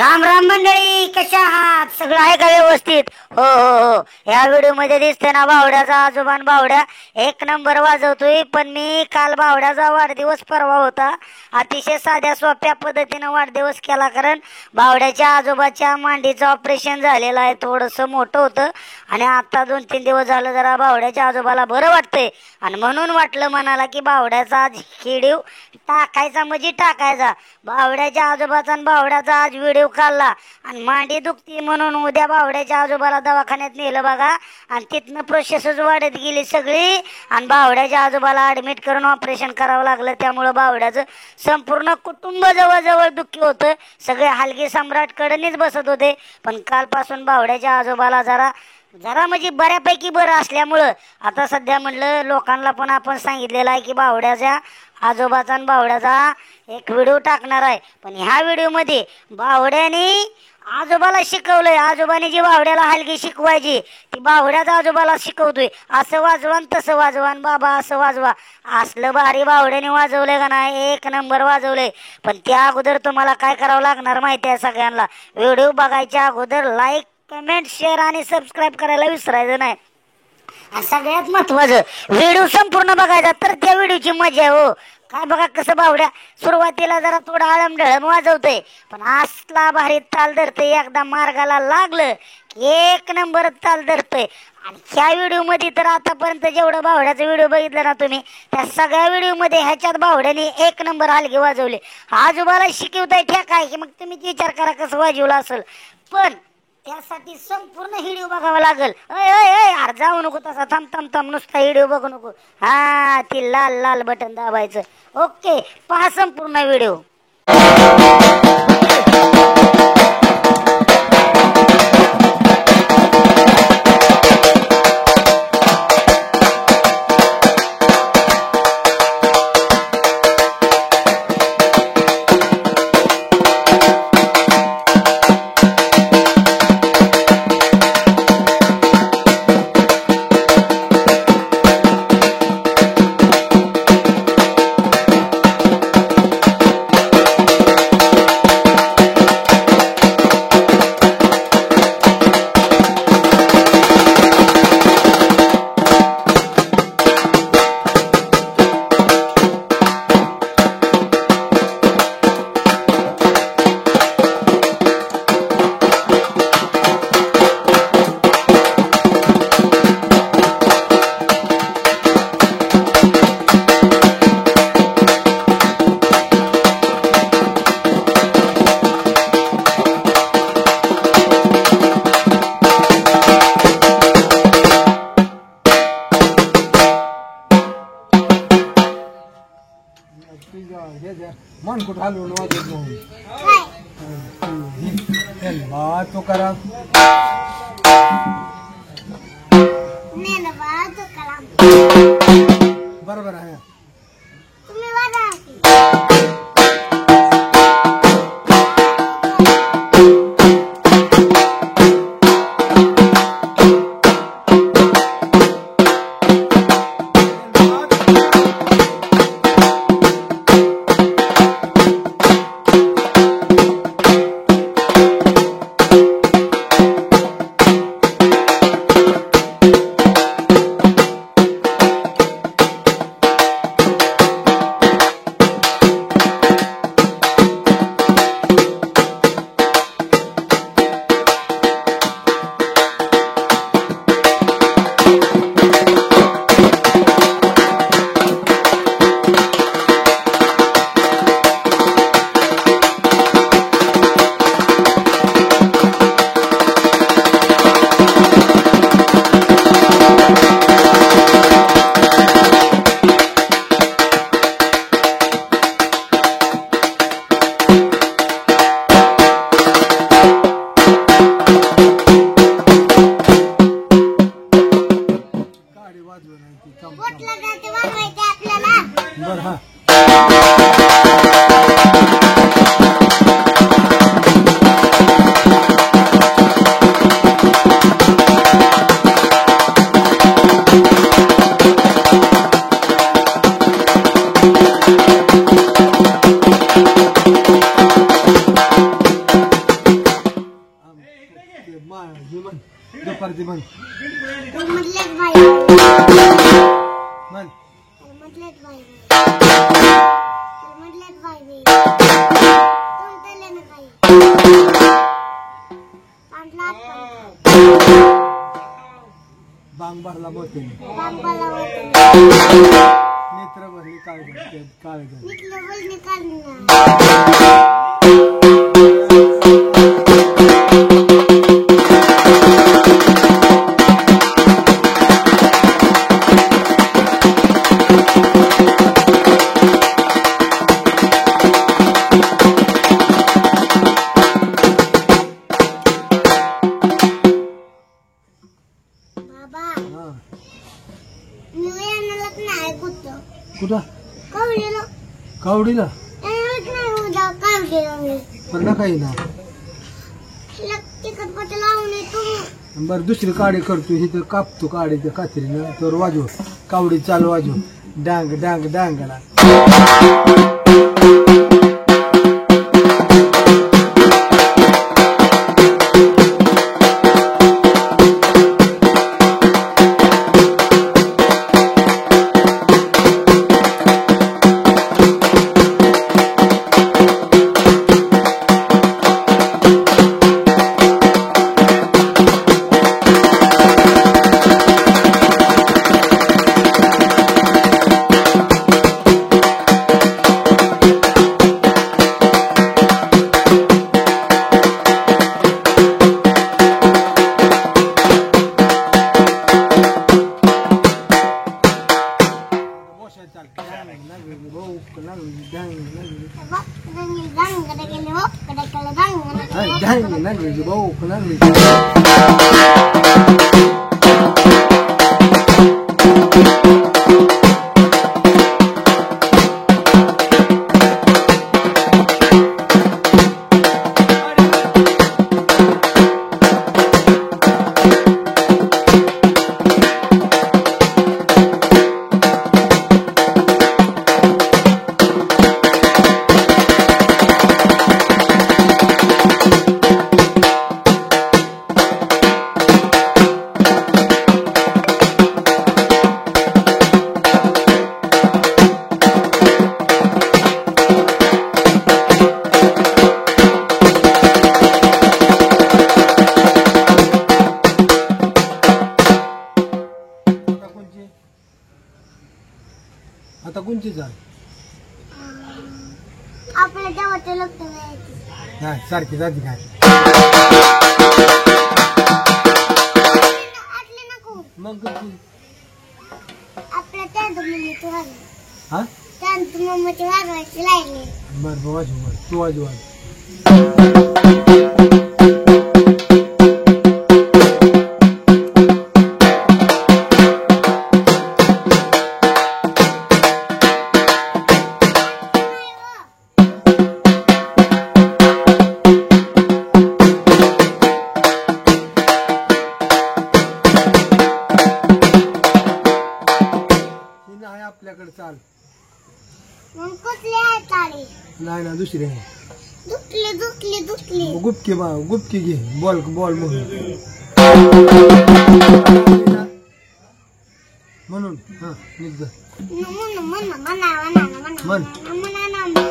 राम राम मंडळी, कशा आहात? सगळं आहे का व्यवस्थित? हो हो हो. या व्हिडिओ मध्ये दिसते ना बावड्याचा आजोबान बावड्या एक नंबर वाजवतोय. पण मी काल बावड्याचा वाढदिवस परवा होता, अतिशय साध्या सोप्या पद्धतीने वाढदिवस केला. कारण बावड्याच्या आजोबाच्या मांडीचं ऑपरेशन झालेलं आहे, थोडस मोठं होतं आणि आता 2-3 दिवस झालं जरा बावड्याच्या आजोबाला बरं वाटतंय. आणि म्हणून वाटलं मनाला की बावड्याचा आज व्हिडिओ टाकायचा म्हणजे टाकायचा. बावड्याच्या आजोबाचा आणि बावड्याचा आज व्हिडिओ काढला आणि मांडी दुखती म्हणून उद्या बावड्याच्या आजोबाला दवाखान्यात नेलं बघा. आणि तिथनं प्रोसेसच वाढत गेली सगळी आणि बावड्याच्या आजोबाला ऍडमिट करून ऑपरेशन करावं लागलं. त्यामुळं बावड्याचं संपूर्ण कुटुंब जवळजवळ दुःखी होतं. सगळे हलगी सम्राट कडनीच बसत होते. पण कालपासून बावड्याच्या आजोबाला जरा म्हणजे बऱ्यापैकी बरं असल्यामुळं आता सध्या म्हणलं लोकांना पण आपण सांगितलेलं आहे की बावड्याच्या आजोबाचा आणि बावड्याचा एक व्हिडिओ टाकणार आहे. पण ह्या व्हिडिओमध्ये बावड्याने आजोबाला शिकवलंय. आजोबाने जी बावड्याला हलगी शिकवायची ती बावड्याचा आजोबाला शिकवतोय. असं वाजवान तसं वाजवान बाबा, असं वाजवा. असलं भारी बावड्याने वाजवलंय का नाही, एक नंबर वाजवलंय. पण त्या अगोदर तुम्हाला काय करावं लागणार माहिती आहे सगळ्यांना? व्हिडिओ बघायच्या अगोदर लाईक, कमेंट, शेअर आणि सबस्क्राईब करायला विसरायचं नाही. आणि सगळ्यात महत्वाचं व्हिडिओ संपूर्ण बघायचा, तर त्या व्हिडिओची मजा आहे. हो काय बघा कसं बावड्या सुरुवातीला जरा थोडं आळमढळम वाजवतंय, पण असला भारी ताल धरतंय. एकदा मार्गाला लागलं की एक नंबर ताल धरतंय. आणि ह्या व्हिडिओ मध्ये तर आतापर्यंत जेवढं बावड्याचा व्हिडिओ बघितलं ना तुम्ही, त्या सगळ्या व्हिडिओ मध्ये ह्याच्यात बावड्याने एक नंबर हलगी वाजवले. आजोबाला शिकवताय ठीक आहे की मग तुम्हीच विचार करा कसं वाजवलं असेल. पण त्यासाठी संपूर्ण व्हिडिओ बघावा लागेल. अरे जाऊ नको तसा, थांब थांब थांब, नुसता व्हिडिओ बघू नको. हा ती लाल लाल बटन दाबायचं. ओके, पहा संपूर्ण व्हिडिओ. मन कुठं हलवून वाजत नाही तो करा बरोबर आहे. परती म्हण म्हटलेच बाई म्हण म्हटलेच बाई म्हटलेच बाई कोणतले ना काही पांढला बांग भरला मोठे बांबाला होते नेत्र भरली काळजी निकले वजनी काढणार बाबा हा मी येणारच नाही कुठं कुठं कवडीला कावडीला येणारच नाही उद्या कवडीला मी पण नका येईना तिकट पट लावून येतो बरं दुसरी काडी करतो इथं कापतो काडी त्या कात्रीनं तर वाजव कावडी चालू वाजव डांग डांग डांगला आता कोणची चाल आपल्या देवाचं लग्न व्हायचं नाही सारखी जाती काय आटले नको मग कोणची आपल्या त्यात मम्मीची वाजव हा त्यात मम्मीची वाजवायची लागली बरं वाजव बरं तू वाजव वाजव आहे आपल्याकडे चाल मग कुठली आहे काळी नाही ना दुसरी आहे दुखली दुखली दुखली गुपकी गुपकी घे बॉल बॉल म्हणून म्हणून हा निघ म्हणा म्हणा म्हणा म्हणा म्हण म्हणा म्हणा